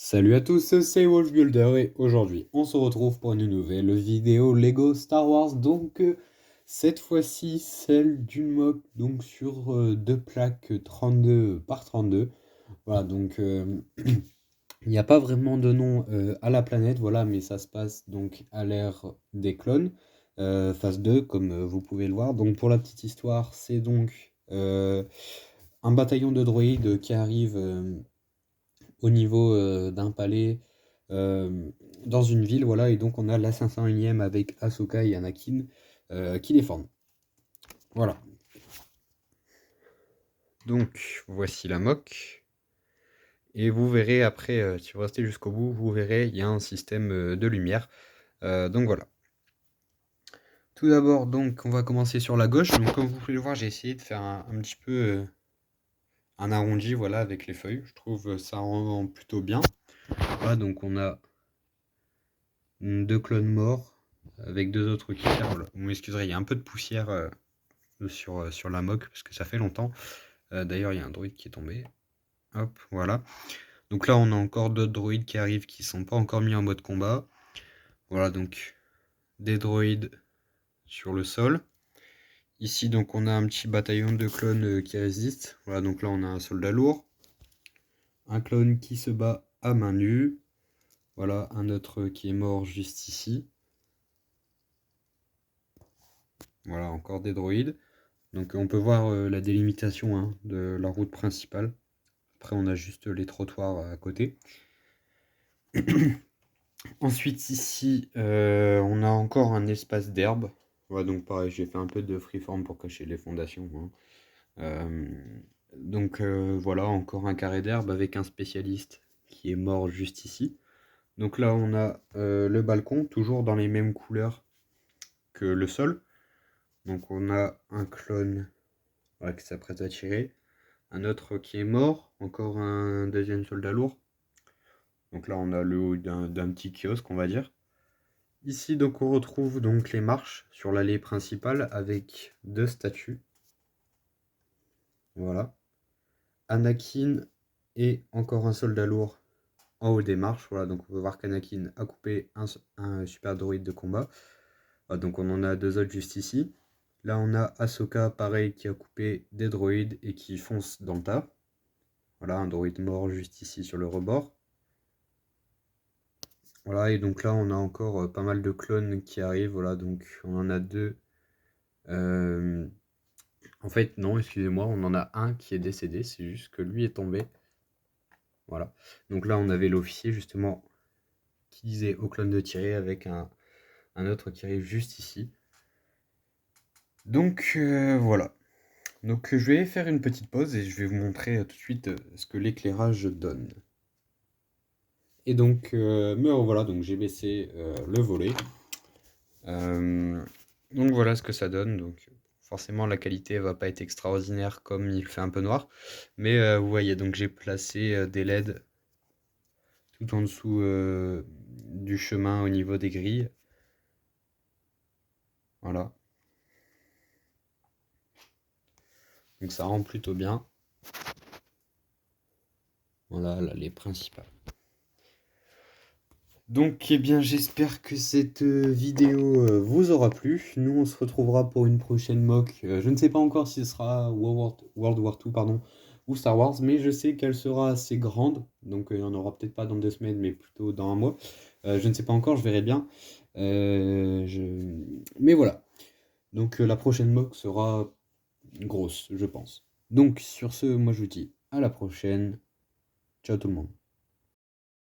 Salut à tous, c'est Wolfbuilder et aujourd'hui on se retrouve pour une nouvelle vidéo Lego Star Wars. Cette fois-ci celle d'une mock donc sur deux plaques 32 par 32. Voilà il n'y a pas vraiment de nom à la planète, voilà, mais ça se passe donc à l'ère des clones, phase 2 comme vous pouvez le voir. Donc pour la petite histoire, c'est donc un bataillon de droïdes qui arrive au niveau d'un palais euh, dans une ville, voilà, et donc on a la 501e avec Ahsoka et Anakin qui défendent. Voilà. Donc voici la mock. Et vous verrez après, si vous restez jusqu'au bout, vous verrez, il y a un système de lumière. Donc voilà. Tout d'abord, donc, on va commencer sur la gauche. Donc comme vous pouvez le voir, j'ai essayé de faire un petit peu un arrondi, voilà, avec les feuilles. Je trouve ça rend plutôt bien. Voilà, donc on a deux clones morts avec deux autres qui tirent. Voilà. Vous m'excuserez, il y a un peu de poussière sur la mock parce que ça fait longtemps. D'ailleurs, il y a un droïde qui est tombé. Hop, voilà. Donc là, on a encore d'autres droïdes qui arrivent qui sont pas encore mis en mode combat. Voilà, donc des droïdes sur le sol. Ici, donc, on a un petit bataillon de clones qui résistent. Voilà, donc là, on a un soldat lourd. Un clone qui se bat à main nue. Voilà, un autre qui est mort juste ici. Voilà, encore des droïdes. Donc on peut voir la délimitation hein, de la route principale. Après, on a juste les trottoirs à côté. Ensuite, ici, on a encore un espace d'herbe. Voilà, donc pareil, j'ai fait un peu de freeform pour cacher les fondations. Hein. Voilà, encore un carré d'herbe avec un spécialiste qui est mort juste ici. Donc là, on a le balcon, toujours dans les mêmes couleurs que le sol. Donc on a un clone voilà, qui s'apprête à tirer. Un autre qui est mort, encore un deuxième soldat lourd. Donc là, on a le haut d'un petit kiosque, on va dire. Ici, donc, on retrouve donc les marches sur l'allée principale avec deux statues. Voilà. Anakin et encore un soldat lourd en haut des marches. Voilà, donc on peut voir qu'Anakin a coupé un super droïde de combat. Voilà, donc on en a deux autres juste ici. Là, on a Ahsoka, pareil, qui a coupé des droïdes et qui fonce dans le tas. Voilà, un droïde mort juste ici sur le rebord. Voilà, et donc là, on a encore pas mal de clones qui arrivent. Voilà, donc on en a deux. En fait, non, excusez-moi, on en a un qui est décédé. C'est juste que lui est tombé. Voilà. Donc là, on avait l'officier, justement, qui disait aux clones de tirer avec un autre qui arrive juste ici. Donc, voilà. Donc, je vais faire une petite pause et je vais vous montrer tout de suite ce que l'éclairage donne. Et donc, me revoilà, donc j'ai baissé le volet. Donc voilà ce que ça donne. Donc forcément la qualité va pas être extraordinaire comme il fait un peu noir. Mais vous voyez, donc j'ai placé des LED tout en dessous du chemin au niveau des grilles. Voilà. Donc ça rend plutôt bien. Voilà l'allée principale. Donc eh bien j'espère que cette vidéo vous aura plu. Nous on se retrouvera pour une prochaine mock. Je ne sais pas encore si ce sera World War II pardon, ou Star Wars, mais je sais qu'elle sera assez grande. Donc il n'y en aura peut-être pas dans 2 semaines, mais plutôt dans un mois. Je ne sais pas encore, je verrai bien. Mais voilà. Donc la prochaine mock sera grosse, je pense. Donc sur ce, moi je vous dis à la prochaine. Ciao tout le monde.